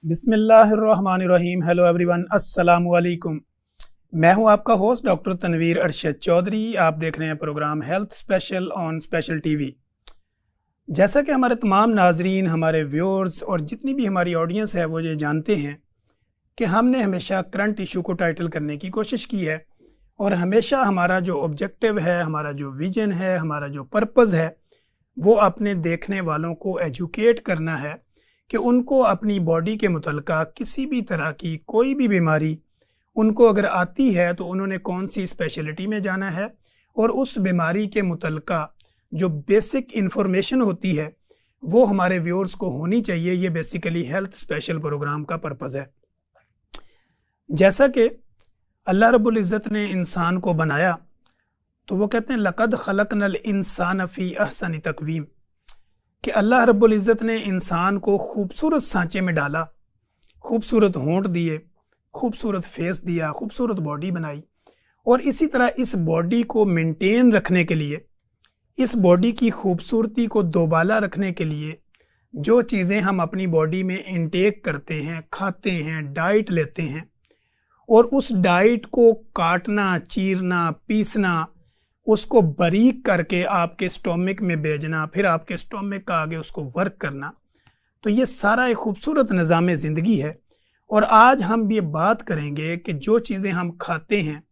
बिस्मिल्लाहिर्रहमानिर्रहीम। Hello everyone, अस्सलामु अलैकुम। मैं हूं आपका होस्ट डॉक्टर तनवीर अरशद चौधरी। आप देख रहे हैं program health special on special TV. जैसा कि हमारे तमाम नाजरीन, हमारे व्यूअर्स और जितनी भी हमारी ऑडियंस है वो ये जानते हैं कि हमने हमेशा करंट इशू को टाइटल करने की कोशिश की है और हमेशा हमारा जो ऑब्जेक्टिव है, हमारा जो विजन है, हमारा जो पर्पज़ है वो अपने देखने वालों को एजुकेट करना है कि उनको अपनी बॉडी के मुतल्लिक़ किसी भी तरह की कोई भी बीमारी उनको अगर आती है तो उन्होंने कौन सी स्पेशलिटी में जाना है और उस बीमारी के मुतल्लिक़ जो बेसिक इन्फॉर्मेशन होती है वो हमारे व्यूअर्स को होनी चाहिए। ये बेसिकली हेल्थ स्पेशल प्रोग्राम का पर्पज़ है। जैसा कि अल्लाह रब्बुल इज़्ज़त ने इंसान को बनाया तो वो कहते हैं लक़द ख़लक़नल इंसान फ़ी अहसनि तक़वीम, कि अल्लाह रब्बुल इज़्ज़त ने इंसान को खूबसूरत सांचे में डाला, खूबसूरत होंठ दिए, खूबसूरत फेस दिया, खूबसूरत बॉडी बनाई। और इसी तरह इस बॉडी को मेंटेन रखने के लिए, इस बॉडी की खूबसूरती को दोबाला रखने के लिए जो चीज़ें हम अपनी बॉडी में इंटेक करते हैं, खाते हैं, डाइट लेते हैं और उस डाइट को काटना, चीरना, पीसना, उसको बारीक करके आपके स्टोमिक में भेजना, फिर आपके स्टोमिक का आगे उसको वर्क करना, तो ये सारा एक खूबसूरत निज़ाम ज़िंदगी है। और आज हम ये बात करेंगे कि जो चीज़ें हम खाते हैं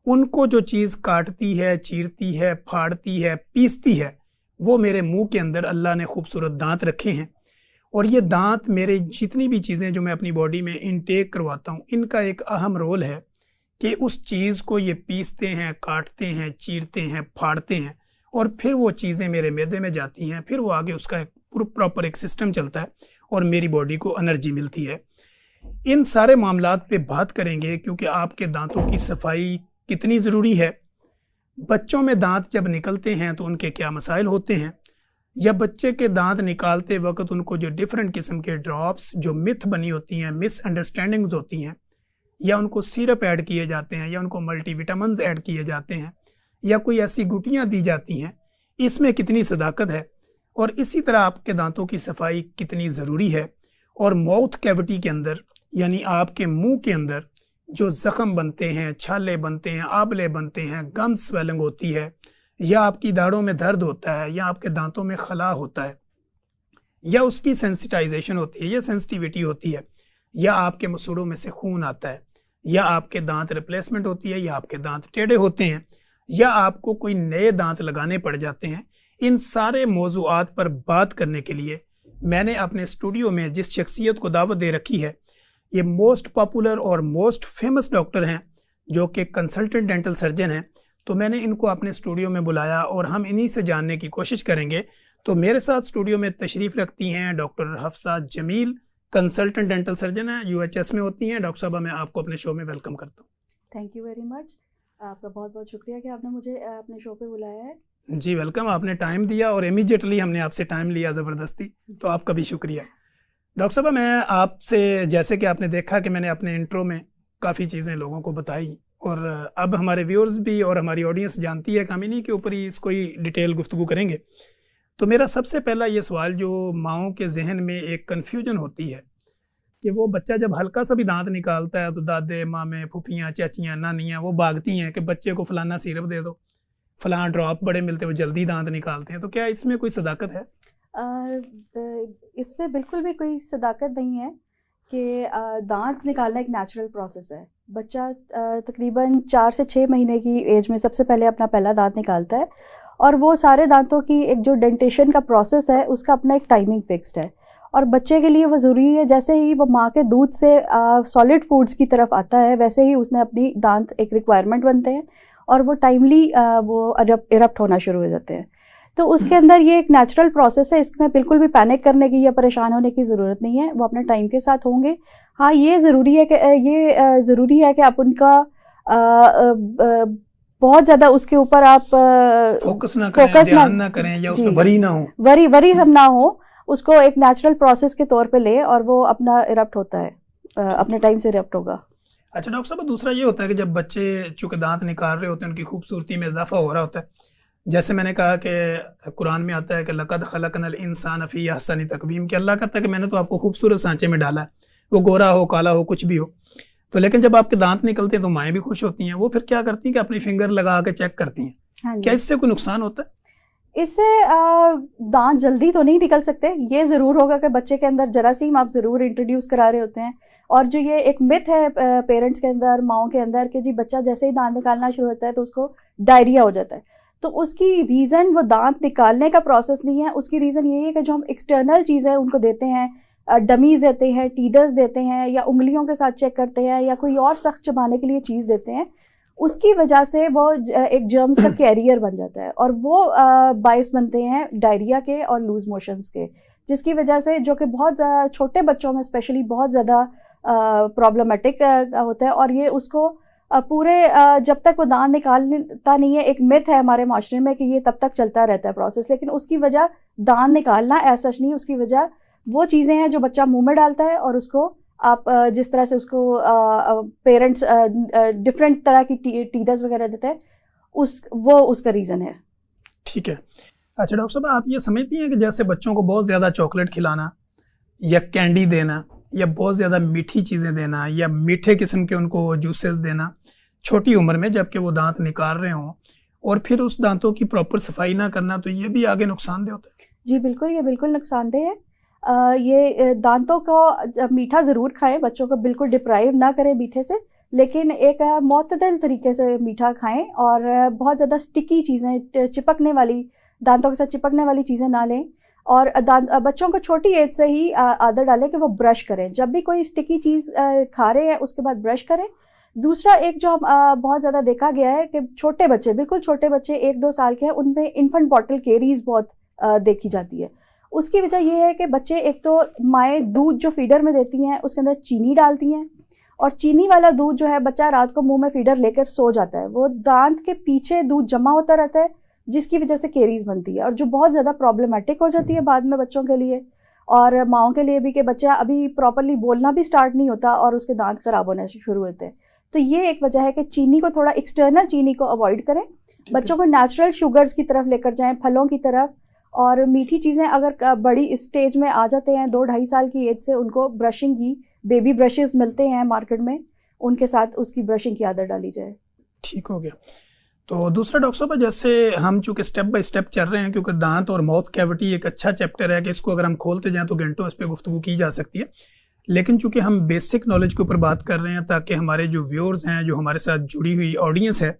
उनको जो चीज़ काटती है, चीरती है, फाड़ती है, पीसती है, वो मेरे मुंह के अंदर अल्लाह ने खूबसूरत दांत रखे हैं। और ये दांत मेरे जितनी भी चीज़ें जो मैं अपनी बॉडी में इनटेक करवाता हूँ, इनका एक अहम रोल है कि उस चीज़ को ये पीसते हैं, काटते हैं, चीरते हैं, फाड़ते हैं और फिर वो चीज़ें मेरे मैदे में जाती हैं, फिर वो आगे उसका एक प्रॉपर एक सिस्टम चलता है और मेरी बॉडी को एनर्जी मिलती है। इन सारे मामलात पे बात करेंगे क्योंकि आपके दांतों की सफाई कितनी ज़रूरी है। बच्चों में दांत जब निकलते हैं तो उनके क्या मसाइल होते हैं, या बच्चे के दांत निकालते वक्त उनको जो डिफरेंट किस्म के ड्रॉप्स, जो मिथ बनी होती हैं, मिसअंडरस्टैंडिंग्स होती हैं, या उनको सिरप ऐड किए जाते हैं, या उनको मल्टीविटामिन्स ऐड किए जाते हैं, या कोई ऐसी गुटियाँ दी जाती हैं, इसमें कितनी सदाकत है। और इसी तरह आपके दांतों की सफाई कितनी ज़रूरी है। और माउथ कैविटी के अंदर यानी आपके मुंह के अंदर जो ज़ख़म बनते हैं, छाले बनते हैं, आबले बनते हैं, गम स्वेलिंग होती है, या आपकी दाढ़ों में दर्द होता है, या आपके दांतों में खला होता है, या उसकी सेंसिटाइजेशन होती है, या सेंसिटिविटी होती है, या आपके मसूड़ों में से खून आता है, या आपके दांत रिप्लेसमेंट होती है, या आपके दांत टेढ़े होते हैं, या आपको कोई नए दांत लगाने पड़ जाते हैं, इन सारे मौज़ूआत पर बात करने के लिए मैंने अपने स्टूडियो में जिस शख्सियत को दावत दे रखी है, ये मोस्ट पॉपुलर और मोस्ट फेमस डॉक्टर हैं जो कि कंसल्टेंट डेंटल सर्जन हैं। तो मैंने इनको अपने स्टूडियो में बुलाया और हम इन्हीं से जानने की कोशिश करेंगे। तो मेरे साथ स्टूडियो में तशरीफ़ रखती हैं doctor Hafsa Jamil, consultant dental surgeon है, UHS में होती हैं। डॉक्टर साहबा, मैं आपको अपने शो में वेलकम करता हूँ। Thank you very much. आपका बहुत बहुत शुक्रिया कि आपने मुझे अपने शो पे बुलाया है। जी वेलकम, आपने टाइम दिया और इमीडिएटली हमने आपसे टाइम लिया ज़बरदस्ती, तो आपका भी शुक्रिया। डॉक्टर साहबा, मैं आपसे, जैसे कि आपने देखा कि मैंने अपने इंट्रो में काफ़ी चीज़ें लोगों को बताई और अब हमारे व्यूअर्स भी और हमारी ऑडियंस जानती है कि हम इन्हीं के ऊपर ही इसको ही डिटेल गुफ्तगू करेंगे। तो मेरा सबसे पहला ये सवाल, जो माओं के जहन में एक कन्फ्यूजन होती है कि वो बच्चा जब हल्का सा भी दांत निकालता है तो दादे, मामे, फूफियाँ, चाचियाँ, नानियाँ वो भागती हैं कि बच्चे को फलाना सिरप दे दो, फलाना ड्रॉप बड़े मिलते हैं, वो जल्दी दांत निकालते हैं। तो क्या इसमें कोई सदाकत है? इसमें बिल्कुल भी कोई सदाकत नहीं है कि दांत निकालना एक नेचुरल प्रोसेस है। बच्चा तकरीबन 4 से 6 महीने की एज में सबसे पहले अपना पहला दांत निकालता है और वो सारे दांतों की एक जो डेंटेशन का प्रोसेस है उसका अपना एक टाइमिंग फिक्स्ड है। और बच्चे के लिए वो ज़रूरी है, जैसे ही वो माँ के दूध से सॉलिड फूड्स की तरफ आता है वैसे ही उसने अपनी दांत एक रिक्वायरमेंट बनते हैं और वो टाइमली वो इरप्ट होना शुरू हो जाते हैं। तो उसके अंदर ये एक नेचुरल प्रोसेस है, इसमें बिल्कुल भी पैनिक करने की या परेशान होने की ज़रूरत नहीं है, वो अपने टाइम के साथ होंगे। हाँ, ये ज़रूरी है कि आप उनका बहुत ज़्यादा उसके ऊपर आप फोकस ना करें, ध्यान ना करें, या उसमें वरी ना हो, वरी सब ना हो, उसको एक नेचुरल प्रोसेस के तौर पे ले और वो अपना इरप्ट होता है, अपने टाइम से इरप्ट होगा। अच्छा डॉक्टर साहब, दूसरा ये होता है कि जब बच्चे चूँकि दांत निकाल रहे होते हैं उनकी खूबसूरती में इजाफा हो रहा होता है, जैसे मैंने कहा कि कुरान में आता है कि लक़द ख़लक़नल इंसान फ़ी अहसनि तक़वीम, कि अल्लाह कहता है कि मैंने तो आपको खूबसूरत सांचे में डाला है। वो गोरा हो, काला हो, कुछ भी हो। तो लेकिन जब आपके दांत निकलते हैं तो माएँ भी खुश होती हैं, वो फिर क्या करती हैं कि अपनी फिंगर लगा के चेक करती हैं। हाँ जी। क्या इससे कोई नुकसान होता है? इससे दांत जल्दी तो नहीं निकल सकते, ये ज़रूर होगा कि बच्चे के अंदर जरासीम आप ज़रूर इंट्रोड्यूस करा रहे होते हैं। और जो ये एक मिथ है पेरेंट्स के अंदर, माओं के अंदर, कि जी बच्चा जैसे ही दांत निकालना शुरू होता है तो उसको डायरिया हो जाता है, तो उसकी रीज़न वो दांत निकालने का प्रोसेस नहीं है। उसकी रीज़न यही है कि जो हम एक्सटर्नल चीज़ें उनको देते हैं, डमीज़ देते हैं, टीदर्स देते हैं, या उंगलियों के साथ चेक करते हैं, या कोई और सख्त चबाने के लिए चीज़ देते हैं, उसकी वजह से वो एक जर्म्स का कैरियर बन जाता है, और वो बाइस बनते हैं डायरिया के और लूज मोशंस के, जिसकी वजह से, जो कि बहुत छोटे बच्चों में स्पेशली बहुत ज़्यादा प्रॉब्लमेटिक होता है। और ये उसको पूरे जब तक वो दांत निकालता नहीं है, एक मिथ है हमारे माशरे में कि ये तब तक चलता रहता है प्रोसेस, लेकिन उसकी वजह दांत निकालना ऐसा नहीं, उसकी वजह वो चीज़ें हैं जो बच्चा मुंह में डालता है, और उसको आप जिस तरह से उसको पेरेंट्स डिफरेंट तरह की टीदर्स वगैरह देते हैं, वो उसका रीज़न है। ठीक है। अच्छा डॉक्टर साहब, आप ये समझती हैं कि जैसे बच्चों को बहुत ज़्यादा चॉकलेट खिलाना या कैंडी देना या बहुत ज़्यादा मीठी चीज़ें देना या मीठे किस्म के उनको जूसेस देना छोटी उम्र में, जबकि वो दांत निकाल रहे हों, और फिर उस दांतों की प्रॉपर सफाई ना करना, तो ये भी आगे नुकसानदेह होता है? जी बिल्कुल, ये बिल्कुल नुकसानदेह है। ये दांतों को मीठा ज़रूर खाएं, बच्चों को बिल्कुल डिप्राइव ना करें मीठे से, लेकिन एक मुतदल तरीके से मीठा खाएं, और बहुत ज़्यादा स्टिकी चीज़ें, चिपकने वाली, दांतों के साथ चिपकने वाली चीज़ें ना लें। और बच्चों को छोटी एज से ही आदत डालें कि वो ब्रश करें, जब भी कोई स्टिकी चीज़ खा रहे हैं उसके बाद ब्रश करें। दूसरा, एक जो बहुत ज़्यादा देखा गया है कि छोटे बच्चे, बिल्कुल छोटे बच्चे 1-2 साल के हैं, उनमें इन्फेंट बॉटल केरीज बहुत देखी जाती है। उसकी वजह ये है कि बच्चे, एक तो माएँ दूध जो फीडर में देती हैं उसके अंदर चीनी डालती हैं, और चीनी वाला दूध जो है, बच्चा रात को मुंह में फीडर लेकर सो जाता है, वो दांत के पीछे दूध जमा होता रहता है, जिसकी वजह से केरीज बनती है, और जो बहुत ज़्यादा प्रॉब्लमेटिक हो जाती है बाद में बच्चों के लिए और माओं के लिए भी, कि बच्चा अभी प्रॉपरली बोलना भी स्टार्ट नहीं होता और उसके दांत खराब होने से शुरू होते हैं। तो ये एक वजह है कि चीनी को, थोड़ा एक्सटर्नल चीनी को अवॉइड करें, बच्चों को नेचुरल शुगर्स की तरफ लेकर जाएं, फलों की तरफ। और मीठी चीज़ें अगर बड़ी स्टेज में आ जाते हैं, 2-2.5 साल की एज से, उनको ब्रशिंग की, बेबी ब्रशेस मिलते हैं मार्केट में, उनके साथ उसकी ब्रशिंग की आदत डाली जाए। ठीक हो गया। तो दूसरा डॉक्टर साहब, जैसे हम चूँकि स्टेप बाय स्टेप चल रहे हैं, क्योंकि दांत और माउथ कैविटी एक अच्छा चैप्टर है कि इसको अगर हम खोलते जाएं तो घंटों इस पर गुफ्तगू की जा सकती है, लेकिन चूँकि हम बेसिक नॉलेज के ऊपर बात कर रहे हैं, ताकि हमारे जो व्यूअर्स हैं, जो हमारे साथ जुड़ी हुई ऑडियंस है,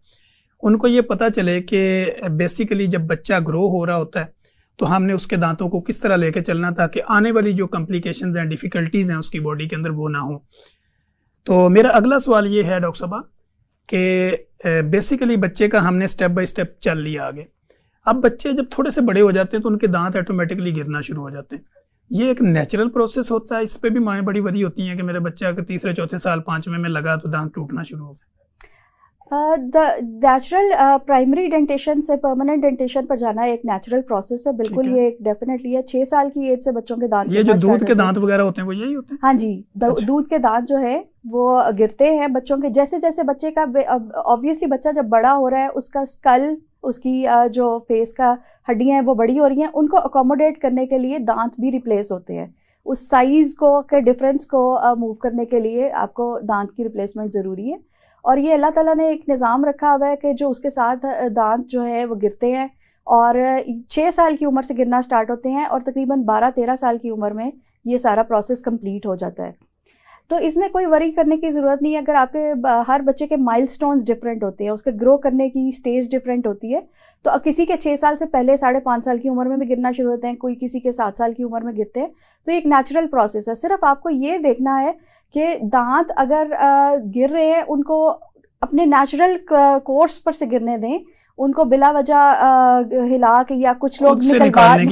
उनको ये पता चले कि बेसिकली जब बच्चा ग्रो हो रहा होता है तो हमने उसके दांतों को किस तरह लेके चलना, ताकि आने वाली जो कॉम्प्लिकेशंस हैं, डिफ़िकल्टीज़ हैं उसकी बॉडी के अंदर, वो ना हो। तो मेरा अगला सवाल ये है डॉक्टर साहब कि बेसिकली बच्चे का हमने स्टेप बाय स्टेप चल लिया आगे, अब बच्चे जब थोड़े से बड़े हो जाते हैं तो उनके दांत ऑटोमेटिकली गिरना शुरू हो जाते हैं। ये एक नेचुरल प्रोसेस होता है, इस पर भी माएँ बड़ी वरी होती हैं कि मेरे बच्चा अगर 3-4 साल 5वें में लगा तो दांत टूटना शुरू हो गए। नेचुरल प्राइमरी डेंटेशन से परमानेंट डेंटेशन पर जाना एक नेचुरल प्रोसेस है, बिल्कुल है। ये एक डेफिनेटली है। 6 साल की एज से बच्चों के दांत, ये जो दूध के दांत वगैरह होते हैं वो यही होते हैं? हाँ जी, अच्छा। दूध के दांत जो है वो गिरते हैं बच्चों के, जैसे जैसे बच्चे का, ऑब्वियसली बच्चा जब बड़ा हो रहा है, उसका स्कल, उसकी जो फेस का हड्डियां हैं वो बड़ी हो रही हैं, उनको अकोमोडेट करने के लिए दांत भी रिप्लेस होते हैं। उस साइज को के डिफरेंस को मूव करने के लिए आपको दांत की रिप्लेसमेंट ज़रूरी है। और ये अल्लाह ताला ने एक निज़ाम रखा हुआ है कि जो उसके साथ दांत जो है वो गिरते हैं, और 6 साल की उम्र से गिरना स्टार्ट होते हैं, और तकरीबन 12-13 साल की उम्र में ये सारा प्रोसेस कंप्लीट हो जाता है। तो इसमें कोई वरी करने की ज़रूरत नहीं है। अगर आपके हर बच्चे के माइलस्टोन्स डिफरेंट होते हैं, उसके ग्रो करने की स्टेज डिफरेंट होती है, तो किसी के 6 साल से पहले 5.5 साल की उम्र में भी गिरना शुरू होते हैं, कोई किसी के 7 साल की उम्र में गिरते हैं। तो एक नेचुरल प्रोसेस है। सिर्फ आपको ये देखना है कि दांत अगर गिर रहे हैं, उनको अपने नेचुरल कोर्स पर से गिरने दें, उनको बिला वजह हिला के, या कुछ लोग खुद से निकालने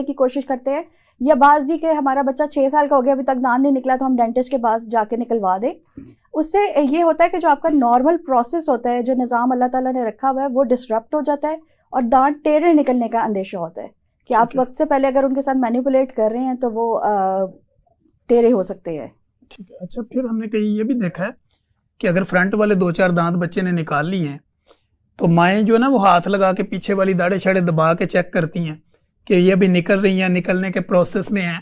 की कोशिश करते हैं, या बाज जी के हमारा बच्चा 6 साल का हो गया अभी तक दांत नहीं निकला तो हम डेंटिस्ट के पास जाके निकलवा दें। उससे ये होता है कि जो आपका नॉर्मल प्रोसेस होता है, जो निज़ाम अल्लाह ताला ने रखा हुआ है, वो डिस्टर्ब हो जाता है, और दांत टेढ़े निकलने का अंदेशा होता है कि आप वक्त से पहले अगर उनके साथ मैनिपुलेट कर रहे हैं तो वो टेढ़े हो सकते हैं। ठीक है। अच्छा, फिर हमने कहीं ये भी देखा है कि अगर फ्रंट वाले 2-4 दांत बच्चे ने निकाल लिए हैं तो माएँ जो है ना, वो हाथ लगा के पीछे वाली दाढ़े शाड़े दबा के चेक करती हैं कि ये भी निकल रही हैं, निकलने के प्रोसेस में हैं।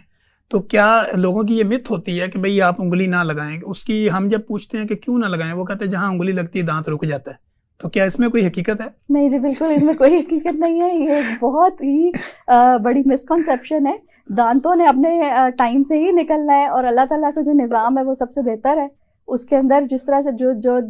तो क्या लोगों की ये मिथ होती है कि भाई आप उंगली ना लगाएं, उसकी हम जब पूछते हैं कि क्यों ना लगाएं, वो कहते हैं जहां उंगली लगती है दांत रुक जाता है। तो क्या इसमें कोई हकीकत है? नहीं जी, बिल्कुल इसमें कोई हकीकत नहीं है। ये बहुत ही बड़ी मिसकॉन्सेप्शन है। दांतों ने अपने टाइम से ही निकलना है, और अल्लाह ताला का जो निज़ाम है वो सबसे बेहतर है। उसके अंदर जिस तरह से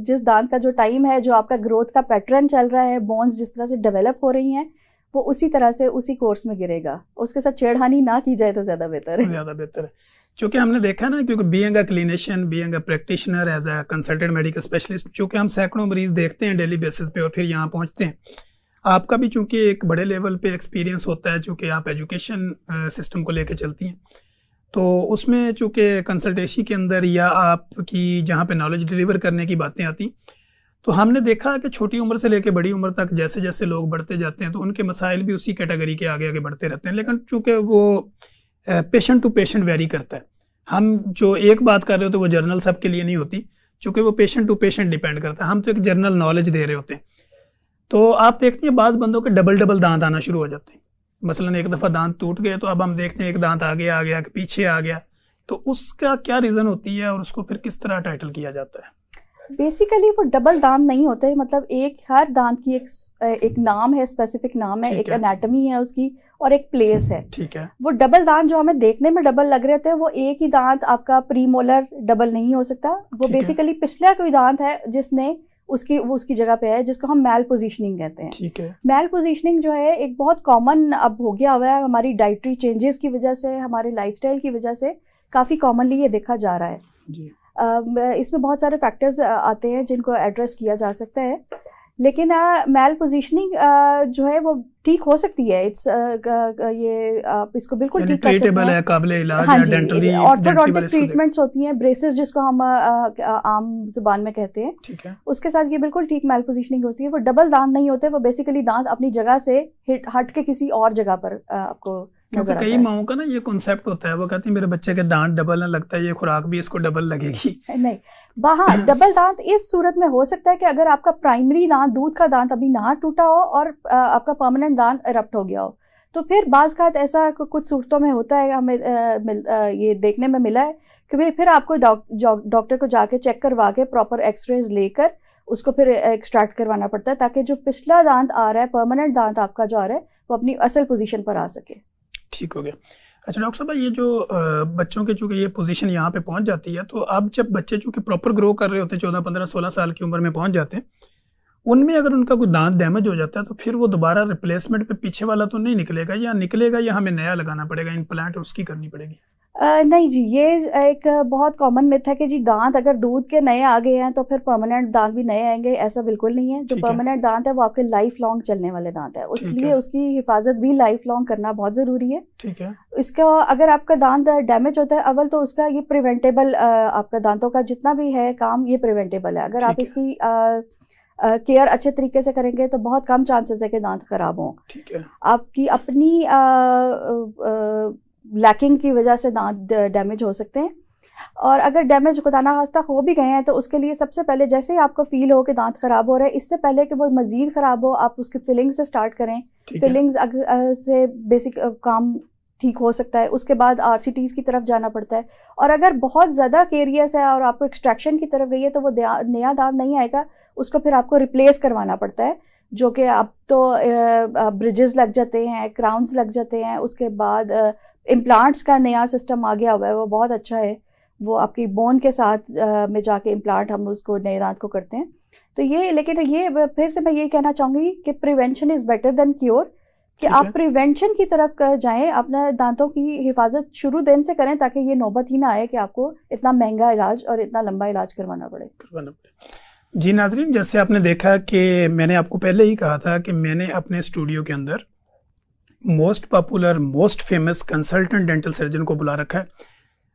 जिस दांत का जो टाइम है, जो आपका ग्रोथ का पैटर्न चल रहा है, बोन्स जिस तरह से डेवलप हो रही हैं, वो उसी तरह से उसी कोर्स में गिरेगा। उसके साथ छेड़खानी ना की जाए तो ज़्यादा बेहतर है। ज़्यादा बेहतर है, क्योंकि हमने देखा ना, क्योंकि being a clinician, being a practitioner, as a consultant medical specialist, चूँकि हम सैकड़ों मरीज देखते हैं डेली बेसिस पे और फिर यहाँ पहुँचते हैं। आपका भी चूँकि एक बड़े लेवल पे एक्सपीरियंस होता है, चूँकि आप एजुकेशन सिस्टम को लेकर चलती हैं, तो उसमें चूँकि कंसल्टेंसी के अंदर या आपकी जहाँ पे नॉलेज डिलीवर करने की बातें आती, तो हमने देखा कि छोटी उम्र से लेकर बड़ी उम्र तक जैसे जैसे लोग बढ़ते जाते हैं तो उनके मसाइल भी उसी कैटेगरी के आगे आगे बढ़ते रहते हैं। लेकिन चूँकि वो पेशेंट टू पेशेंट वेरी करता है, हम जो एक बात कर रहे होते हैं वो जर्नल सबके लिए नहीं होती, चूँकि वो पेशेंट टू पेशेंट डिपेंड करता है। हम तो एक जर्नल नॉलेज दे रहे होते हैं। तो आप देखते हैं बाज़ बंदों के डबल डबल दांत आना शुरू हो जाते हैं। मसलन एक दफ़ा दांत टूट गए तो अब हम देखते हैं एक दांत आगे आ गया, पीछे आ गया। तो उसका क्या रीज़न होती है और उसको फिर किस तरह टाइटल किया जाता है? बेसिकली वो डबल दांत नहीं होते, मतलब हर दांत की एक नाम है, स्पेसिफिक नाम है, एक एनाटॉमी है उसकी, और एक प्लेस है। ठीक है। वो डबल दांत जो हमें देखने में डबल लग रहे थे, वो एक ही दांत आपका प्रीमोलर डबल नहीं हो सकता। वो बेसिकली पिछला कोई दांत है जिसने उसकी जगह पे है, जिसको हम मैल पोजीशनिंग कहते हैं। ठीक है। मैल पोजीशनिंग जो है एक बहुत कॉमन अब हो गया हुआ है, हमारी डाइटरी चेंजेस की वजह से, हमारे लाइफस्टाइल की वजह से काफ़ी कॉमनली ये देखा जा रहा है जी। इसमें बहुत सारे फैक्टर्स आते हैं जिनको एड्रेस किया जा सकता है, लेकिन मैल पोजीशनिंग जो है वो ठीक हो सकती है। ये आप इसको बिल्कुल ठीक कर सकते हैं, काबिल इलाज। हाँ जी, ऑर्थोडोंटिक ट्रीटमेंट्स होती हैं, ब्रेसेस जिसको हम आम जुबान में कहते हैं। ठीक है। उसके साथ ये बिल्कुल ठीक मैल पोजीशनिंग होती है। वो डबल दांत नहीं होते, वो बेसिकली दांत अपनी जगह से हट के किसी और जगह पर आपको, क्योंकि कई माओं का ना ये कॉन्सेप्ट होता है, वो कहती है मेरे बच्चे के दांत डबल ना लगता है, ये खुराक भी इसको डबल लगेगी। नहीं, हाँ, डबल दांत इस सूरत में हो सकता है कि अगर आपका प्राइमरी दांत, दूध का दांत अभी ना टूटा हो और आपका परमानेंट दांत इरप्ट हो गया हो, तो फिर बाज़ खात ऐसा कुछ सूरतों में होता है, हमें ये देखने में मिला है कि भाई फिर आपको डॉक्टर को जाके चेक करवा के प्रॉपर एक्सरेज लेकर उसको फिर एक्सट्रैक्ट करवाना पड़ता है, ताकि जो पिछला दांत आ रहा है, परमानेंट दांत आपका जो आ रहा है, वो अपनी असल पोजीशन पर आ सके। ठीक हो गया। अच्छा डॉक्टर साहब, ये जो बच्चों के चूँकि ये पोजीशन यहाँ पे पहुँच जाती है, तो अब जब बच्चे चूँकि प्रॉपर ग्रो कर रहे होते हैं, 14, 15, 16 साल की उम्र में पहुँच जाते हैं, उनमें अगर उनका कोई दांत डैमेज हो जाता है तो फिर वो दोबारा रिप्लेसमेंट पे पीछे वाला तो नहीं निकलेगा, या निकलेगा या हमें नया लगाना पड़ेगा, इम्प्लांट उसकी करनी पड़ेगी? नहीं जी, ये एक बहुत कॉमन मिथ है कि जी दांत अगर दूध के नए आ गए हैं तो फिर परमानेंट दांत भी नए आएंगे। ऐसा बिल्कुल नहीं है। जो परमानेंट दांत है वो आपके लाइफ लॉन्ग चलने वाले दांत है, इसलिए उसकी हिफाजत भी लाइफ लॉन्ग करना बहुत ज़रूरी है। ठीक है। इसका अगर आपका दांत डैमेज होता है, अव्वल तो उसका ये प्रिवेंटेबल, आपका दांतों का जितना भी है काम ये प्रिवेंटेबल है। अगर आप इसकी केयर अच्छे तरीके से करेंगे तो बहुत कम चांसेस है कि दांत खराब हों। ठीक है। आपकी अपनी लैकिंग की वजह से दांत डैमेज हो सकते हैं, और अगर डैमेज खुदा ना खास्ता हो भी गए हैं तो उसके लिए सबसे पहले जैसे ही आपको फील हो कि दांत खराब हो रहा है, इससे पहले कि वो मजीद खराब हो, आप उसकी फिलिंग से स्टार्ट करें। फिलिंग्स से बेसिक काम ठीक हो सकता है, उसके बाद RCTs की तरफ जाना पड़ता है। और अगर बहुत ज़्यादा केरियस है और आपको एक्सट्रैक्शन की तरफ गई है तो वो नया दांत नहीं आएगा, उसको फिर आपको रिप्लेस करवाना पड़ता है, जो कि अब तो ब्रिजेस लग जाते हैं, क्राउन्स लग जाते हैं, उसके बाद इम्प्लांट्स का नया सिस्टम आ गया हुआ है, वो बहुत अच्छा है। वो आपकी बोन के साथ में जाके इम्प्लांट हम उसको नए दांत को करते हैं। तो ये, लेकिन ये फिर से मैं ये कहना चाहूँगी कि prevention is better than cure, कि आप प्रिवेंशन की तरफ जाएं, अपने दांतों की हिफाजत शुरू दिन से करें, ताकि ये नौबत ही ना आए कि आपको इतना महंगा इलाज और इतना लंबा इलाज करवाना पड़े। जी नाज़रीन, जैसे आपने देखा कि मैंने आपको पहले ही कहा था कि मैंने अपने स्टूडियो के अंदर most popular, most famous consultant dental surgeon को बुला रखा है।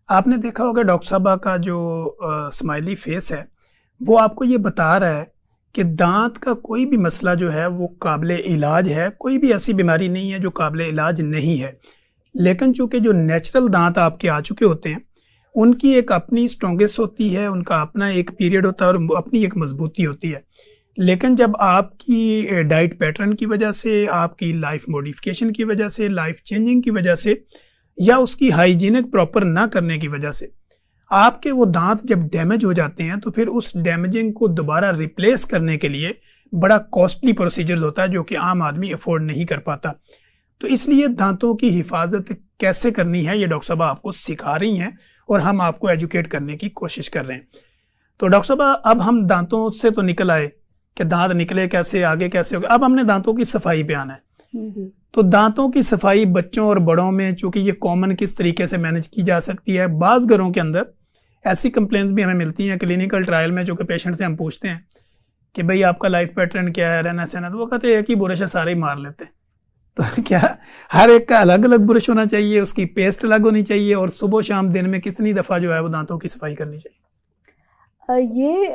आपने देखा होगा डॉक्टर साहबा का जो स्माइली फेस है, वो आपको ये बता रहा है कि दांत का कोई भी मसला जो है वो काबिले इलाज है। कोई भी ऐसी बीमारी नहीं है जो काबिले इलाज नहीं है। लेकिन चूँकि जो नेचुरल दांत आपके आ चुके होते हैं, उनकी एक अपनी स्ट्रॉन्गेस्ट होती है, उनका अपना एक पीरियड होता है और अपनी एक मजबूती होती है। लेकिन जब आपकी डाइट पैटर्न की वजह से, आपकी लाइफ मॉडिफिकेशन की वजह से, लाइफ चेंजिंग की वजह से या उसकी हाइजीनिक प्रॉपर ना करने की वजह से आपके वो दांत जब डैमेज हो जाते हैं तो फिर उस डैमेजिंग को दोबारा रिप्लेस करने के लिए बड़ा कॉस्टली प्रोसीजर होता है जो कि आम आदमी अफोर्ड नहीं कर पाता। तो इसलिए दांतों की हिफाजत कैसे करनी है ये डॉक्टर साहब आपको सिखा रही हैं और हम आपको एजुकेट करने की कोशिश कर रहे हैं। तो डॉक्टर साहब अब हम दांतों से तो निकल आए कि दांत निकले कैसे, आगे कैसे होगा, अब हमने दांतों की सफाई पे आना है। तो दांतों की सफाई बच्चों और बड़ों में चूंकि ये कॉमन किस तरीके से मैनेज की जा सकती है, बाज़ घरों के अंदर ऐसी कंप्लेंट्स भी हमें मिलती हैं क्लिनिकल ट्रायल में, जो कि पेशेंट से हम पूछते हैं कि भाई आपका लाइफ पैटर्न क्या है, रहना सहना, तो वो कहते हैं कि बुरश है सारे ही मार लेते हैं। तो क्या हर एक का अलग अलग ब्रश होना चाहिए, उसकी पेस्ट अलग होनी चाहिए, और सुबह शाम दिन में कितनी दफ़ा जो है वो दांतों की सफाई करनी चाहिए? ये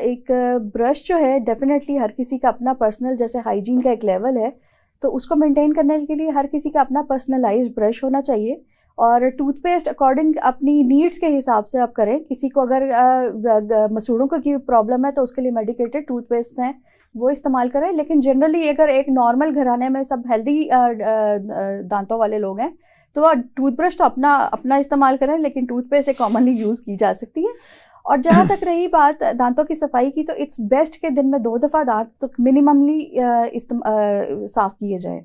एक ब्रश जो है डेफिनेटली हर किसी का अपना पर्सनल, जैसे हाइजीन का एक लेवल है, तो उसको मेंटेन करने के लिए हर किसी का अपना पर्सनलाइज्ड ब्रश होना चाहिए। और टूथपेस्ट अकॉर्डिंग अपनी नीड्स के हिसाब से आप करें। किसी को अगर मसूड़ों की प्रॉब्लम है तो उसके लिए मेडिकेटेड टूथपेस्ट हैं, वो इस्तेमाल करें। लेकिन जनरली अगर एक नॉर्मल घराने में सब हेल्दी दांतों वाले लोग हैं तो टूथब्रश तो अपना इस्तेमाल करें, लेकिन टूथपेस्ट एक कॉमनली यूज़ की जा सकती है। और जहाँ तक रही बात दांतों की सफाई की, तो इट्स बेस्ट के दिन में 2 दफ़ा दांत तो मिनिममली साफ़ किए जाए,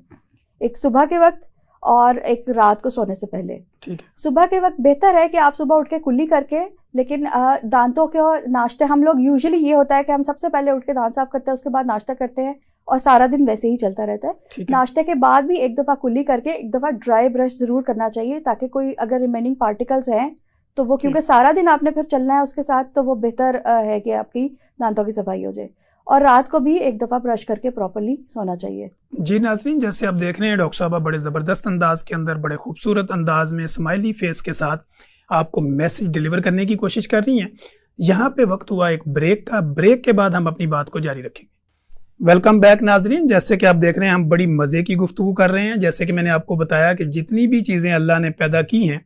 एक सुबह के वक्त और एक रात को सोने से पहले। ठीक है। सुबह के वक्त बेहतर है कि आप सुबह उठ के कुल्ली करके, लेकिन दांतों के और नाश्ते हम लोग यूजुअली ये होता है कि हम सबसे पहले उठ के दांत साफ करते हैं, उसके बाद नाश्ता करते हैं और सारा दिन वैसे ही चलता रहता है। नाश्ते के बाद भी एक दफ़ा कुल्ली करके एक दफ़ा ड्राई ब्रश ज़रूर करना चाहिए, ताकि कोई अगर रिमेनिंग पार्टिकल्स हैं तो वो, क्योंकि सारा दिन आपने फिर चलना है उसके साथ, तो वो बेहतर है कि आपकी दांतों की सफाई हो जाए। और रात को भी एक दफ़ा ब्रश करके प्रॉपर्ली सोना चाहिए। जी नाज़रीन, जैसे आप देख रहे हैं डॉक्टर साहब बड़े ज़बरदस्त अंदाज के अंदर, बड़े खूबसूरत अंदाज में, स्माइली फेस के साथ आपको मैसेज डिलीवर करने की कोशिश कर रही हैं। यहाँ पे वक्त हुआ एक ब्रेक का, ब्रेक के बाद हम अपनी बात को जारी रखेंगे। वेलकम बैक नाज़रीन, जैसे कि आप देख रहे हैं हम बड़ी मज़े की गुफ्तगू कर रहे हैं। जैसे कि मैंने आपको बताया कि जितनी भी चीज़ें अल्लाह ने पैदा की हैं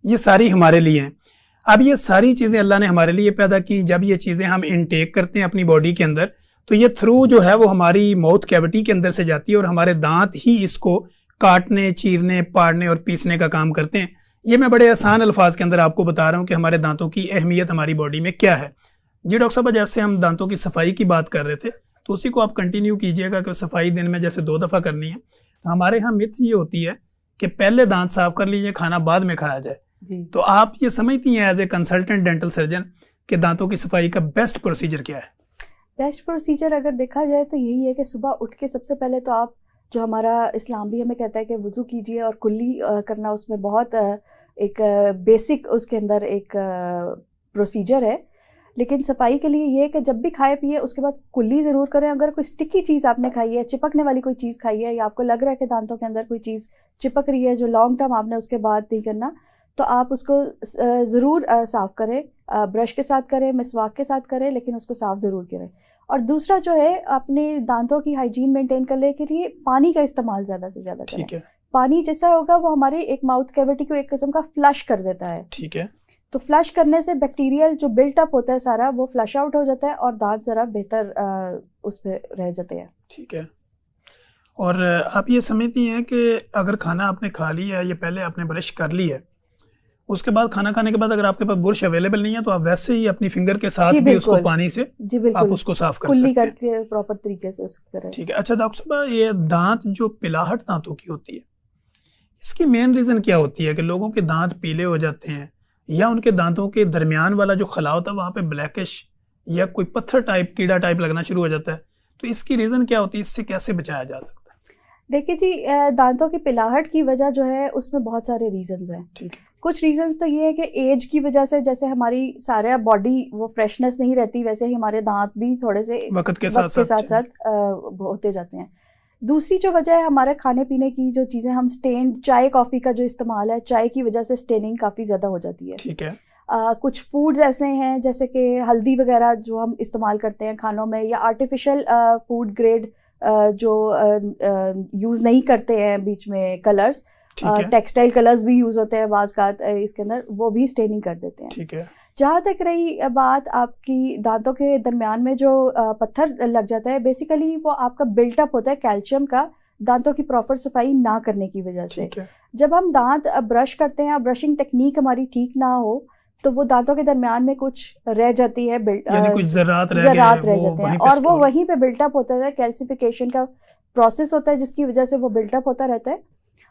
ये सारी हमारे लिए हैं। अब ये सारी चीज़ें अल्लाह ने हमारे लिए पैदा की, जब ये चीज़ें हम इनटेक करते हैं अपनी बॉडी के अंदर, तो ये थ्रू जो है वो हमारी माउथ कैविटी के अंदर से जाती है और हमारे दांत ही इसको काटने, चीरने, पाड़ने और पीसने का काम करते हैं। ये मैं बड़े आसान अल्फाज के अंदर आपको बता रहा हूँ कि हमारे दांतों की अहमियत हमारी बॉडी में क्या है। जी डॉक्टर साहब, जैसे हम दांतों की सफाई की बात कर रहे थे तो उसी को आप कंटिन्यू कीजिएगा कि सफाई दिन में जैसे 2 दफ़ा करनी है। तो हमारे यहाँ मिथ ये होती है कि पहले दांत साफ कर लीजिए, खाना बाद में खाया जाए। तो आप ये समझती हैं as a consultant dental surgeon कि दांतों की सफाई का बेस्ट प्रोसीजर क्या है? बेस्ट प्रोसीजर अगर देखा जाए तो यही है कि सुबह उठ के सबसे पहले तो आप, जो हमारा इस्लाम भी हमें कहता है कि वुज़ू कीजिए और कुल्ली करना, उसमें बहुत एक बेसिक उसके अंदर एक प्रोसीजर है। लेकिन सफाई के लिए ये है कि जब भी खाए पिए उसके बाद कुल्ली ज़रूर करें। अगर कोई स्टिकी चीज़ आपने खाई है, चिपकने वाली कोई चीज़ खाई है, या आपको लग रहा है कि दांतों के अंदर कोई चीज़ चिपक रही है जो लॉन्ग टर्म आपने उसके बाद नहीं करना, तो आप उसको ज़रूर साफ़ करें, ब्रश के साथ करें, मिसवाक के साथ करें, लेकिन उसको साफ़ ज़रूर करें। और दूसरा जो है, अपने दांतों की हाइजीन मेंटेन करने के लिए पानी का इस्तेमाल ज़्यादा से ज़्यादा करें। ठीक है। पानी जैसा होगा वो हमारे एक माउथ कैविटी को एक किस्म का फ्लश कर देता है। ठीक है। तो फ्लश करने से बैक्टीरियल जो बिल्टअप होता है सारा वो फ्लश आउट हो जाता है और दांत ज़रा बेहतर उस पर रह जाते हैं। ठीक है। और आप ये समझती हैं कि अगर खाना आपने खा लिया है, ये पहले आपने ब्रश कर ली है, उसके बाद खाना खाने के बाद अगर आपके पास ब्रश अवेलेबल नहीं है तो आप वैसे ही अपनी फिंगर के साथ भी उसको पानी से आप उसको साफ कर सकते हैं, करके प्रॉपर तरीके से उसको करें। ठीक है। अच्छा डॉक्टर साहब, ये दांत जो पिलाहट दांतों की होती है, इसकी मेन रीज़न क्या होती है कि लोगों के दांत पीले हो जाते हैं, या उनके दांतों के दरमियान वाला जो खला होता है वहाँ पे ब्लैकिश या कोई पत्थर टाइप, कीड़ा टाइप लगना शुरू हो जाता है, तो इसकी रीज़न क्या होती है, इससे कैसे बचाया जा सकता है? देखिए जी, दांतों की पिलाहट की वजह जो है उसमें बहुत सारे रीजंस हैं। ठीक है। कुछ रीजंस तो ये है कि एज की वजह से, जैसे हमारी सारे बॉडी वो फ्रेशनेस नहीं रहती, वैसे ही हमारे दांत भी थोड़े से वक्त के साथ होते जाते हैं। दूसरी जो वजह है, हमारे खाने पीने की जो चीज़ें, हम स्टेन, चाय कॉफ़ी का जो इस्तेमाल है, चाय की वजह से स्टेनिंग काफ़ी ज़्यादा हो जाती है। ठीक है। कुछ फूड्स ऐसे हैं जैसे कि हल्दी वगैरह जो हम इस्तेमाल करते हैं खानों में, या आर्टिफिशियल फूड ग्रेड जो यूज़ नहीं करते हैं बीच में कलर्स, टेक्सटाइल कलर्स भी यूज़ होते हैं बाज़ का इसके अंदर, वो भी स्टेनिंग कर देते हैं। ठीक है। जहाँ तक रही बात आपकी दांतों के दरमियान में जो पत्थर लग जाता है, बेसिकली वो आपका बिल्टअप होता है कैल्शियम का, दांतों की प्रॉपर सफाई ना करने की वजह से। जब हम दांत ब्रश करते हैं, ब्रशिंग टेक्निक हमारी ठीक ना हो तो वो दांतों के दरमियान में कुछ रह जाती है, यानी कुछ ज़रात रह जाते हैं और वो वहीं पे बिल्टअप होता है। कैल्सिफिकेशन का प्रोसेस होता है जिसकी वजह से वो बिल्टअप होता रहता है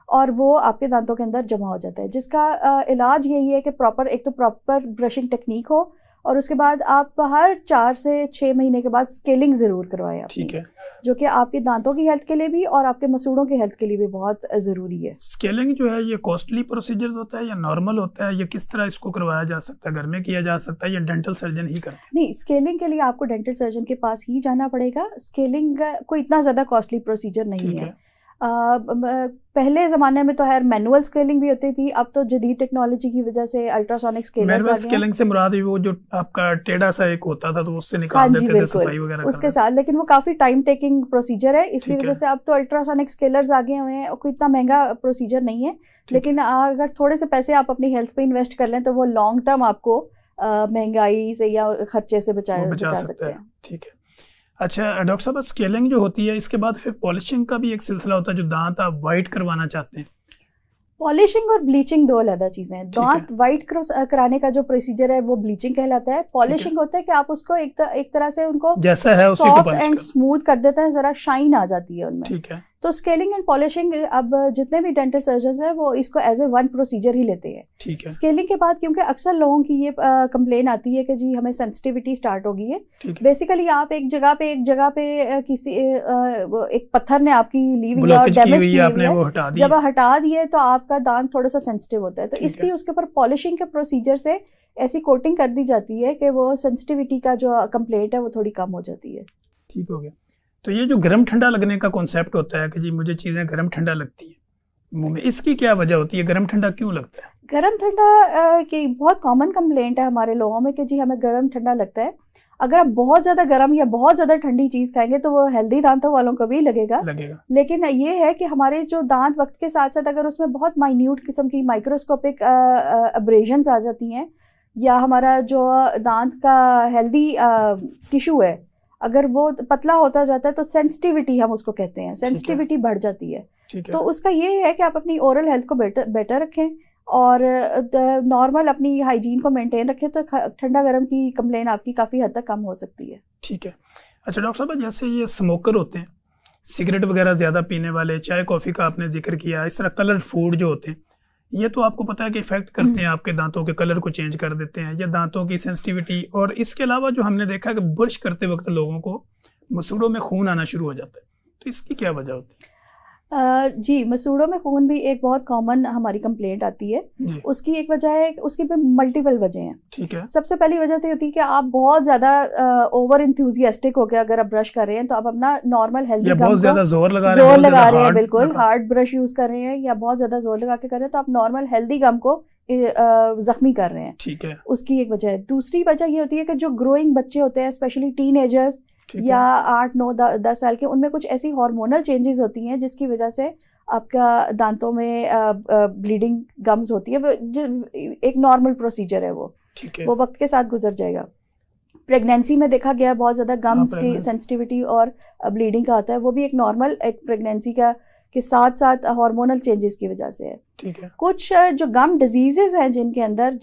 और वो आपके दांतों के अंदर जमा हो जाता है, जिसका इलाज यही है कि एक तो प्रॉपर ब्रशिंग टेक्निक हो और उसके बाद आप हर 4 से 6 महीने के बाद स्केलिंग ज़रूर करवाएं अपनी, ठीक है, जो कि आपके दांतों की हेल्थ के लिए भी और आपके मसूड़ों की हेल्थ के लिए भी बहुत ज़रूरी है। स्केलिंग जो है ये कॉस्टली प्रोसीजर होता है या नॉर्मल होता है, या किस तरह इसको करवाया जा सकता है? घर में किया जा सकता है या डेंटल सर्जन ही करते हैं? नहीं, स्केलिंग के लिए आपको डेंटल सर्जन के पास ही जाना पड़ेगा। स्केलिंग कोई इतना ज़्यादा कॉस्टली प्रोसीजर नहीं है। पहले ज़माने में तो खैर मैनुअल स्केलिंग भी होती थी, अब तो जदीद टेक्नोलॉजी की वजह से अल्ट्रासोनिक स्केलर्स आ गए हैं। स्केलिंग से मुराद वो जो आपका टेढ़ा सा एक होता था तो उससे निकाल देते थे सफाई वगैरह उसके साथ, लेकिन वो काफ़ी टाइम टेकिंग प्रोसीजर है, इसकी वजह से अब तो अल्ट्रासोनिक स्केलर्स आ गए हुए हैं। कोई इतना महंगा प्रोसीजर नहीं है, लेकिन अगर थोड़े से पैसे आप अपनी हेल्थ पे इन्वेस्ट कर लें तो वो लॉन्ग टर्म आपको महंगाई से या खर्चे से बचा सकते हैं। ठीक है। अच्छा डॉक्टर साहब, स्केलिंग जो होती है इसके बाद फिर पॉलिशिंग का भी एक सिलसिला होता है, जो दांत आप वाइट करवाना चाहते हैं। पॉलिशिंग और ब्लीचिंग दो अलग चीजें हैं। दांत वाइट कराने का जो प्रोसीजर है वो ब्लीचिंग कहलाता है। पॉलिशिंग होता है कि आप उसको एक तरह से उनको जैसा है उसी को पॉलिश एंड स्मूथ कर देते हैं, जरा शाइन आ जाती है उनमें। ठीक है। तो स्केलिंग एंड पॉलिशिंग अब जितने भी डेंटल सर्जन्स हैं वो इसको एज ए वन प्रोसीजर ही लेते हैं। ठीक है। स्केलिंग के बाद क्योंकि अक्सर लोगों की ये कंप्लेन आती है कि जी हमें सेंसिटिविटी स्टार्ट हो गई है। बेसिकली आप एक जगह पे किसी एक पत्थर ने आपकी ली हुई है और डैमेज की हुई है, जब हटा दिए तो आपका दांत थोड़ा सा सेंसिटिव होता है, तो इसलिए उसके ऊपर पॉलिशिंग के प्रोसीजर से ऐसी कोटिंग कर दी जाती है कि वो सेंसिटिविटी का जो कंप्लेंट है वो थोड़ी कम हो जाती है। ठीक हो गया। तो ये जो गर्म ठंडा लगने का कॉन्सेप्ट होता है कि जी मुझे चीज़ें गर्म ठंडा लगती है मुंह में, इसकी क्या वजह होती है? गर्म ठंडा क्यों लगता है? गर्म ठंडा की बहुत कॉमन कंप्लेंट है हमारे लोगों में कि जी हमें गर्म ठंडा लगता है। अगर आप बहुत ज़्यादा गर्म या बहुत ज़्यादा ठंडी चीज़ खाएंगे तो वो हेल्दी दांतों वालों को भी लगेगा। लेकिन ये है कि हमारे जो दांत वक्त के साथ साथ अगर उसमें बहुत माइन्यूट किस्म की माइक्रोस्कोपिक अब्रेजन्स आ जाती हैं, या हमारा जो दांत का हेल्दी टिश्यू है अगर वो पतला होता जाता है तो सेंसिटिविटी हम उसको कहते हैं, सेंसिटिविटी बढ़ जाती है। तो उसका ये है कि आप अपनी ओरल हेल्थ को बेटर रखें और नॉर्मल अपनी हाइजीन को मेंटेन रखें, तो ठंडा गर्म की कंप्लेन आपकी काफ़ी हद तक कम हो सकती है। ठीक है। अच्छा डॉक्टर साहब, जैसे ये स्मोकर होते हैं, सिगरेट वगैरह ज़्यादा पीने वाले, चाय कॉफ़ी का आपने जिक्र किया, इस तरह कलर फूड जो होते हैं, ये तो आपको पता है कि इफेक्ट करते हैं, आपके दांतों के कलर को चेंज कर देते हैं या दांतों की सेंसिटिविटी। और इसके अलावा जो हमने देखा है कि ब्रश करते वक्त लोगों को मसूड़ों में खून आना शुरू हो जाता है, तो इसकी क्या वजह होती है? जी, मसूड़ों में खून भी एक बहुत कॉमन हमारी कंप्लेंट आती है। उसकी एक वजह है, उसकी भी मल्टीपल वजह हैं। ठीक है। सबसे पहली वजह तो होती है कि आप बहुत ज्यादा ओवर इंथुजियास्टिक हो गया, अगर आप ब्रश कर रहे हैं तो आप अपना नॉर्मल हेल्दी गम बहुत ज्यादा जोर लगा रहे हैं, बिल्कुल हार्ड ब्रश यूज कर रहे हैं या बहुत ज्यादा जोर लगा के कर रहे हैं, तो आप नॉर्मल हेल्दी गम को जख्मी कर रहे हैं। ठीक है। उसकी एक वजह है। दूसरी वजह ये होती है कि जो ग्रोइंग बच्चे होते हैं, स्पेशली टीनेजर्स या 8, 9, 10 साल के, उनमें कुछ ऐसी हार्मोनल चेंजेस होती हैं जिसकी वजह से आपका दांतों में ब्लीडिंग गम्स होती है। एक नॉर्मल प्रोसीजर है वो वक्त के साथ गुजर जाएगा। प्रेगनेंसी में देखा गया बहुत ज़्यादा गम्स की सेंसिटिविटी और ब्लीडिंग का होता है, वो भी एक नॉर्मल एक प्रेगनेंसी का के साथ साथ हार्मोनल चेंजेस की वजह से है। ठीक है। कुछ जो गम डिजीजेज हैं जिनके अंदर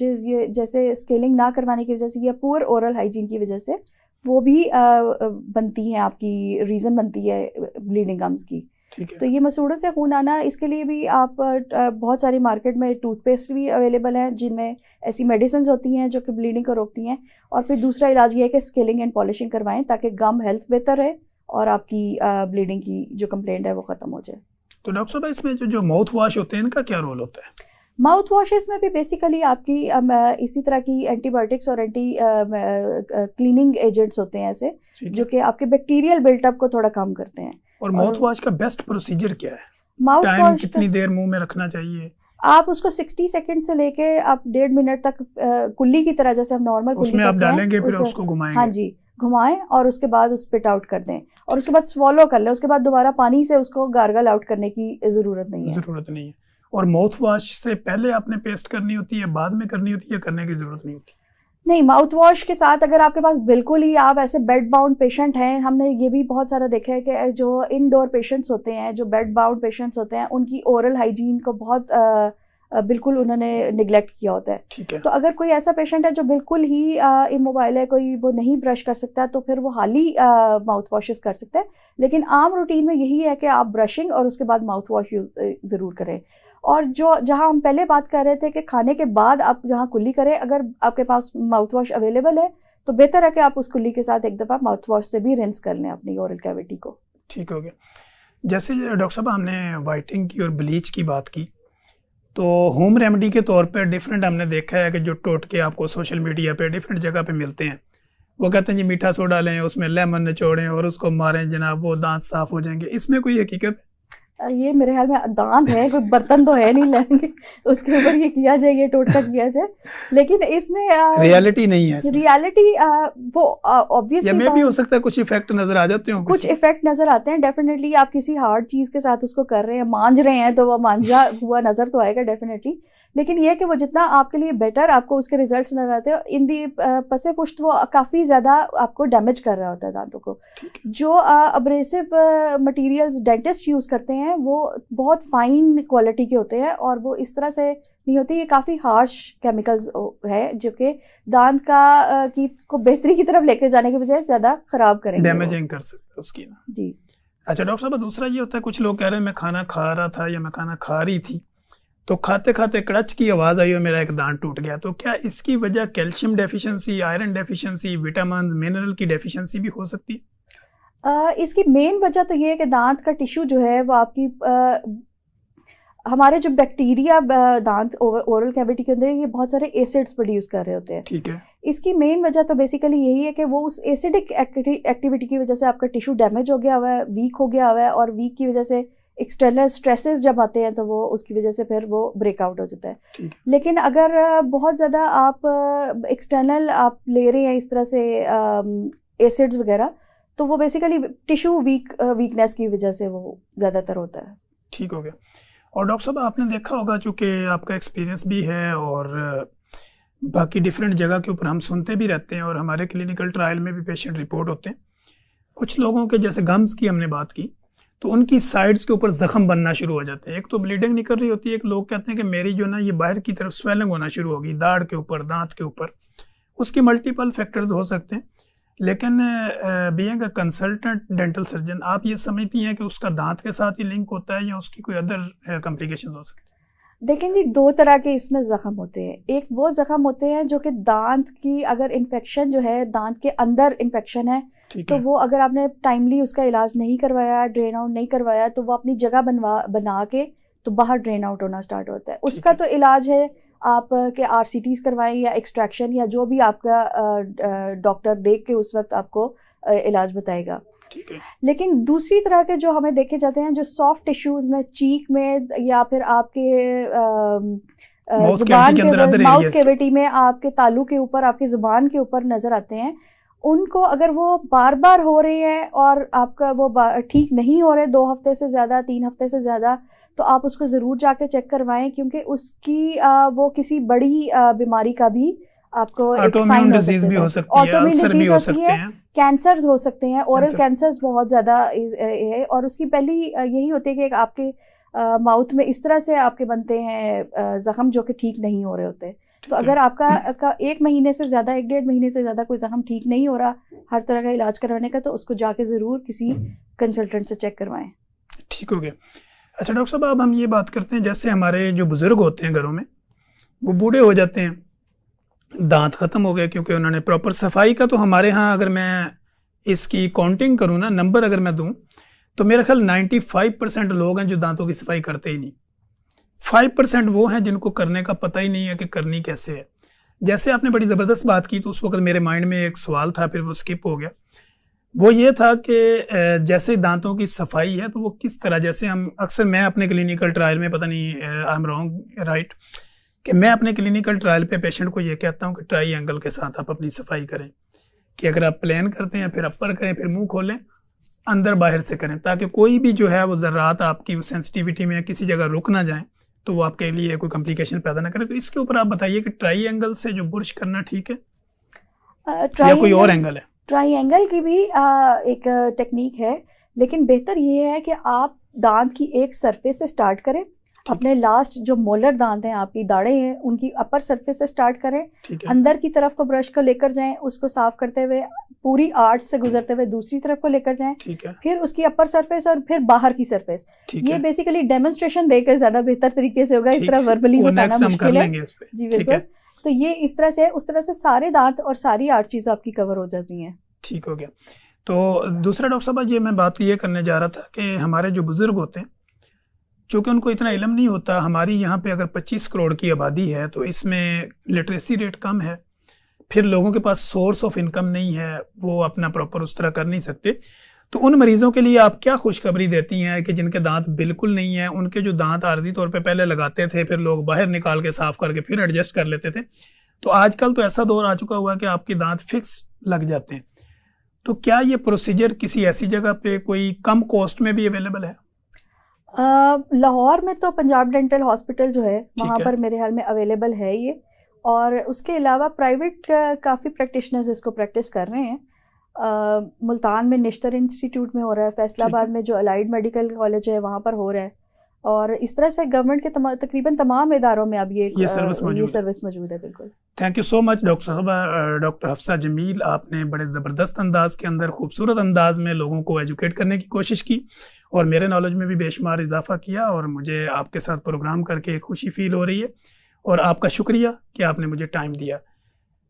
जैसे स्केलिंग ना करवाने की वजह से या पुअर ओरल हाइजीन की वजह से वो भी बनती हैं, आपकी रीज़न बनती है ब्लीडिंग गम्स की। तो ये मसूड़ों से खून आना, इसके लिए भी आप बहुत सारी मार्केट में टूथपेस्ट भी अवेलेबल हैं जिनमें ऐसी मेडिसिन होती हैं जो कि ब्लीडिंग को रोकती हैं। और फिर दूसरा इलाज ये है कि स्केलिंग एंड पॉलिशिंग करवाएं ताकि गम हेल्थ बेहतर रहे और आपकी ब्लीडिंग की जो कंप्लेंट है वो ख़त्म हो जाए। तो डॉक्टर साहब, इसमें जो माउथ वॉश होते हैं इनका क्या रोल होता है? माउथ वॉशेस में भी बेसिकली आपकी इसी तरह की एंटीबायोटिक्स और एंटी क्लीनिंग एजेंट्स होते हैं ऐसे, जो कि आपके बैक्टीरियल बिल्टअप को थोड़ा कम करते हैं। और माउथ वॉश का बेस्ट प्रोसीजर क्या है? माउथ वॉश कितनी देर मुंह में रखना चाहिए? आप उसको 60 सेकंड से लेके आप 1.5 मिनट तक कुल्ली की तरह, जैसे हम नॉर्मल कुल्ली उसमें आप डालेंगे फिर उसको घुमाएंगे। हाँ जी, घुमाएं और उसके बाद स्पिट आउट कर दें और उसके बाद स्वॉलो कर लें। उसके बाद दोबारा पानी से उसको गार्गल आउट करने की ज़रूरत नहीं है। और माउथ वॉश से पहले आपने पेस्ट करनी होती है या बाद में करनी होती है या करने की ज़रूरत नहीं होती? नहीं, माउथ वॉश के साथ अगर आपके पास बिल्कुल ही आप ऐसे बेड बाउंड पेशेंट हैं, हमने ये भी बहुत सारा देखा है कि जो इनडोर पेशेंट्स होते हैं, जो बेड बाउंड पेशेंट्स होते हैं, उनकी ओरल हाइजीन को बहुत बिल्कुल उन्होंने निगलेक्ट किया होता है। ठीक है। तो अगर कोई ऐसा पेशेंट है जो बिल्कुल ही इमोबाइल है, कोई वो नहीं ब्रश कर सकता, तो फिर वो हाल ही माउथ वॉशेस कर सकता है। लेकिन आम रूटीन में यही है कि आप ब्रशिंग और उसके बाद माउथ वॉश यूज़ ज़रूर करें। और जो जहाँ हम पहले बात कर रहे थे कि खाने के बाद आप जहाँ कुल्ली करें, अगर आपके पास माउथ वॉश अवेलेबल है तो बेहतर है कि आप उस कुल्ली के साथ एक दफ़ा माउथ वॉश से भी रिंस कर लें अपनी ओरल कैविटी को। ठीक हो गया। जैसे डॉक्टर साहब हमने वाइटनिंग की और ब्लीच की बात की, तो होम रेमेडी के तौर पर डिफरेंट हमने देखा है कि जो टोटके आपको सोशल मीडिया पे डिफरेंट जगह पे मिलते हैं, वो कहते हैं जी मीठा सोडा लें, उसमें लेमन निचोड़ें और उसको मारें जनाब, वो दांत साफ़ हो जाएंगे। इसमें कोई हकीकत है? ये मेरे ख्याल में दांत है, कोई बर्तन तो है नहीं लेंगे उसके ऊपर ये किया जाए, ये टोटका किया जाए, लेकिन इसमें रियलिटी नहीं है। रियलिटी वो ऑब्वियसली या में भी हो सकता है कुछ इफेक्ट नजर आ जाते हो, कुछ इफेक्ट नजर आते हैं डेफिनेटली। आप किसी हार्ड चीज के साथ उसको कर रहे हैं, मांझ रहे हैं, तो वो मांझा हुआ नजर तो आएगा डेफिनेटली। लेकिन यह कि वो जितना आपके लिए बेटर आपको उसके रिजल्ट्स नजर आते हैं, इन दी पसे पुश्त वो काफ़ी ज़्यादा आपको डैमेज कर रहा होता है दांतों को। जो अब्रेसिव मटेरियल्स डेंटिस्ट यूज़ करते हैं वो बहुत फाइन क्वालिटी के होते हैं और वो इस तरह से नहीं होती, ये काफ़ी हार्श केमिकल्स है जो कि दांत को बेहतरी की तरफ लेके जाने के बजाय ज़्यादा ख़राब करेंगे, डैमेजिंग कर सकते हैं उसकी ना। जी। अच्छा डॉक्टर साहब, दूसरा ये होता है कुछ लोग कह रहे हैं मैं खाना खा रहा था या मैं खाना खा रही थी, तो खाते खाते कड़च की आवाज़ आई और मेरा एक दांत टूट गया, तो क्या इसकी वजह calcium deficiency, iron deficiency, vitamin mineral की डेफिशिएंसी भी हो सकती है? इसकी मेन वजह तो ये है कि दांत का टिश्यू जो है वो आपकी हमारे जो बैक्टीरिया दांत ओरल कैविटी के अंदर ये बहुत सारे एसिड्स प्रोड्यूस कर रहे होते हैं। ठीक है। इसकी मेन वजह तो बेसिकली यही है कि वो उस एसिडिक एक्टिविटी की वजह से आपका टिश्यू डैमेज हो गया हुआ है, वीक हो गया हुआ है, और वीक की वजह से एक्सटर्नल स्ट्रेसेस जब आते हैं तो वो उसकी वजह से फिर वो ब्रेकआउट हो जाता है। लेकिन अगर बहुत ज़्यादा आप एक्सटर्नल आप ले रहे हैं इस तरह से एसिड्स वगैरह, तो वो बेसिकली टिश्यू वीकनेस की वजह से वो ज़्यादातर होता है। ठीक हो गया। और डॉक्टर साहब आपने देखा होगा, चूँकि आपका एक्सपीरियंस भी है और बाकी डिफरेंट जगह के ऊपर हम सुनते भी रहते हैं और हमारे क्लिनिकल ट्रायल में भी पेशेंट रिपोर्ट होते हैं, कुछ लोगों के जैसे गम्स की हमने बात की तो उनकी साइड्स के ऊपर जख्म बनना शुरू हो जाते हैं। एक तो ब्लीडिंग निकल रही होती है, एक लोग कहते हैं कि मेरी जो ना ये बाहर की तरफ स्वेलिंग होना शुरू होगी दाढ़ के ऊपर, दांत के ऊपर। उसकी मल्टीपल फैक्टर्स हो सकते हैं, लेकिन being a consultant dental surgeon आप ये समझती हैं कि उसका दांत के साथ ही लिंक होता है या उसकी कोई अदर कॉम्प्लिकेशन हो सकती है? देखें जी, दो तरह के इसमें ज़ख्म होते हैं। एक वो ज़ख्म होते हैं जो कि दांत की अगर इन्फेक्शन जो है, दांत के अंदर इन्फेक्शन है, तो वो अगर आपने टाइमली उसका इलाज नहीं करवाया, ड्रेन आउट नहीं करवाया, तो वो अपनी जगह बना के तो बाहर ड्रेन आउट होना स्टार्ट होता है। उसका तो इलाज है आप के RCTs करवाएं या एक्सट्रैक्शन या जो भी आपका डॉक्टर देख के उस वक्त आपको इलाज बताएगा। लेकिन दूसरी तरह के जो हमें देखे जाते हैं, जो सॉफ्ट टिश्यूज़ में, चीक में या फिर आपके जुबान के माउथ कैविटी में, आपके तालू के ऊपर, आपकी जुबान के ऊपर नज़र आते हैं, उनको अगर वो बार बार हो रहे हैं और आपका वो ठीक नहीं हो रहे 2 हफ्ते से ज़्यादा, 3 हफ्ते से ज़्यादा, तो आप उसको ज़रूर जाके चेक करवाएं, क्योंकि उसकी वो किसी बड़ी बीमारी का भी आपको एक साइन हो सकता है। ऑटोइम्यून डिजीज हो सकती है, कैंसर्स हो सकते हैं, ओरल कैंसर्स बहुत ज़्यादा है, और उसकी पहली यही होती है कि आपके माउथ में इस तरह से आपके बनते हैं ज़ख्म जो कि ठीक नहीं हो रहे होते। तो अगर आपका 1 महीने से ज़्यादा, 1-1.5 महीने से ज़्यादा कोई ज़ख्म ठीक नहीं हो रहा हर तरह का इलाज करवाने का, तो उसको जाके ज़रूर किसी कंसल्टेंट से चेक करवाएं। ठीक हो गया। अच्छा डॉक्टर साहब, अब हम ये बात करते हैं, जैसे हमारे जो बुज़ुर्ग होते हैं घरों में, वो बूढ़े हो जाते हैं, दांत ख़त्म हो गए क्योंकि उन्होंने प्रॉपर सफाई का, तो हमारे यहाँ अगर मैं इसकी काउंटिंग करूँ ना, नंबर अगर मैं दूँ, तो मेरा ख्याल 95% लोग हैं जो दांतों की सफाई करते ही नहीं। 5% वो हैं जिनको करने का पता ही नहीं है कि करनी कैसे है। जैसे आपने बड़ी ज़बरदस्त बात की, तो उस वक्त मेरे माइंड में एक सवाल था, फिर वो स्किप हो गया। वो ये था कि जैसे दांतों की सफाई है तो वो किस तरह, जैसे हम अक्सर, मैं अपने क्लिनिकल ट्रायल में, पता नहीं आई एम रॉन्ग राइट, कि मैं अपने क्लिनिकल ट्रायल पे पेशेंट को ये कहता हूँ कि ट्रायंगल के साथ आप अपनी सफाई करें, कि अगर आप प्लेन करते हैं फिर अपर करें, फिर मुंह खोलें, अंदर बाहर से करें, ताकि कोई भी जो है वो ज़र्रात आपकी सेंसिटिविटी में किसी जगह रुक ना जाएं, तो वो आपके लिए कोई कॉम्प्लिकेशन पैदा ना करे। तो इसके ऊपर आप बताइए कि ट्रायंगल से जो बुर्श करना ठीक है? या कोई और एंगल है? ट्राइंगल की भी एक टेक्निक है, लेकिन बेहतर ये है कि आप दांत की एक सरफेस से स्टार्ट करें, अपने लास्ट जो मोलर दांत हैं, आपकी दाढ़ें हैं, उनकी अपर सरफेस से स्टार्ट करें, अंदर की तरफ को ब्रश को लेकर जाएं, उसको साफ करते हुए पूरी आर्च से गुजरते हुए दूसरी तरफ को लेकर जाएं, फिर उसकी अपर सरफेस और फिर बाहर की सरफेस। ये बेसिकली डेमोन्स्ट्रेशन देकर ज्यादा बेहतर तरीके से होगा, इस तरह वर्बली बताना मुश्किल है। जी बिल्कुल। तो ये इस तरह से, उस तरह से सारे दांत और सारी आर्चीज आपकी कवर हो जाती हैं। ठीक हो गया। तो दूसरा डॉक्टर साहब, ये मैं बात ये करने जा रहा था कि हमारे जो बुजुर्ग होते हैं, चूँकि उनको इतना इल्म नहीं होता, हमारी यहाँ पे अगर 25 करोड़ की आबादी है तो इसमें लिटरेसी रेट कम है, फिर लोगों के पास सोर्स ऑफ इनकम नहीं है, वो अपना प्रॉपर उस तरह कर नहीं सकते। तो उन मरीज़ों के लिए आप क्या खुशखबरी देती हैं कि जिनके दांत बिल्कुल नहीं है, उनके जो दांत आर्जी तौर पे पहले लगाते थे, फिर लोग बाहर निकाल के साफ़ करके फिर एडजस्ट कर लेते थे, तो आजकल तो ऐसा दौर आ चुका हुआ है कि आपके दांत फिक्स लग जाते हैं। तो क्या ये प्रोसीजर किसी ऐसी जगह पे कोई कम कॉस्ट में भी अवेलेबल है? लाहौर में तो पंजाब डेंटल हॉस्पिटल जो है वहाँ पर मेरे ख्याल में अवेलेबल है ये, और उसके अलावा प्राइवेट काफ़ी प्रैक्टिशनर्स इसको प्रैक्टिस कर रहे हैं। मुल्तान में निश्तर इंस्टीट्यूट में हो रहा है, फैसलाबाद में जो अलाइड मेडिकल कॉलेज है वहाँ पर हो रहा है, और इस तरह से गवर्नमेंट के तकरीबन तमाम इदारों में अब ये सर्विस मौजूद है। बिल्कुल। Thank you so much doctor साहब, डॉक्टर हफ्सा जमील, आपने बड़े ज़बरदस्त अंदाज के अंदर, खूबसूरत अंदाज में लोगों को एजुकेट करने की कोशिश की और मेरे नॉलेज में भी बेशुमार इजाफा किया, और मुझे आपके साथ प्रोग्राम करके खुशी फील हो रही है, और आपका शुक्रिया कि आपने मुझे टाइम दिया।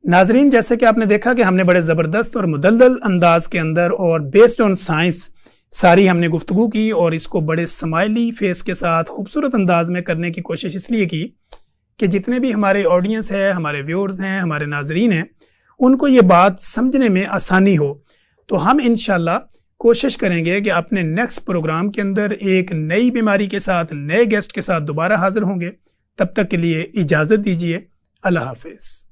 नाजरीन, जैसे कि आपने देखा कि हमने बड़े ज़बरदस्त और मुदल्लल अंदाज के अंदर और बेस्ड ऑन साइंस सारी हमने गुफ्तगू की, और इसको बड़े स्माइली फेस के साथ खूबसूरत अंदाज में करने की कोशिश इसलिए की कि जितने भी हमारे ऑडियंस है, हमारे व्यूअर्स हैं, हमारे नाजरीन हैं, उनको ये बात समझने में आसानी हो। तो हम इंशाल्लाह कोशिश करेंगे कि अपने नेक्स्ट प्रोग्राम के अंदर एक नई बीमारी के साथ, नए गेस्ट के साथ दोबारा हाजिर होंगे। तब तक के लिए इजाज़त दीजिए। अल्लाह हाफिज़।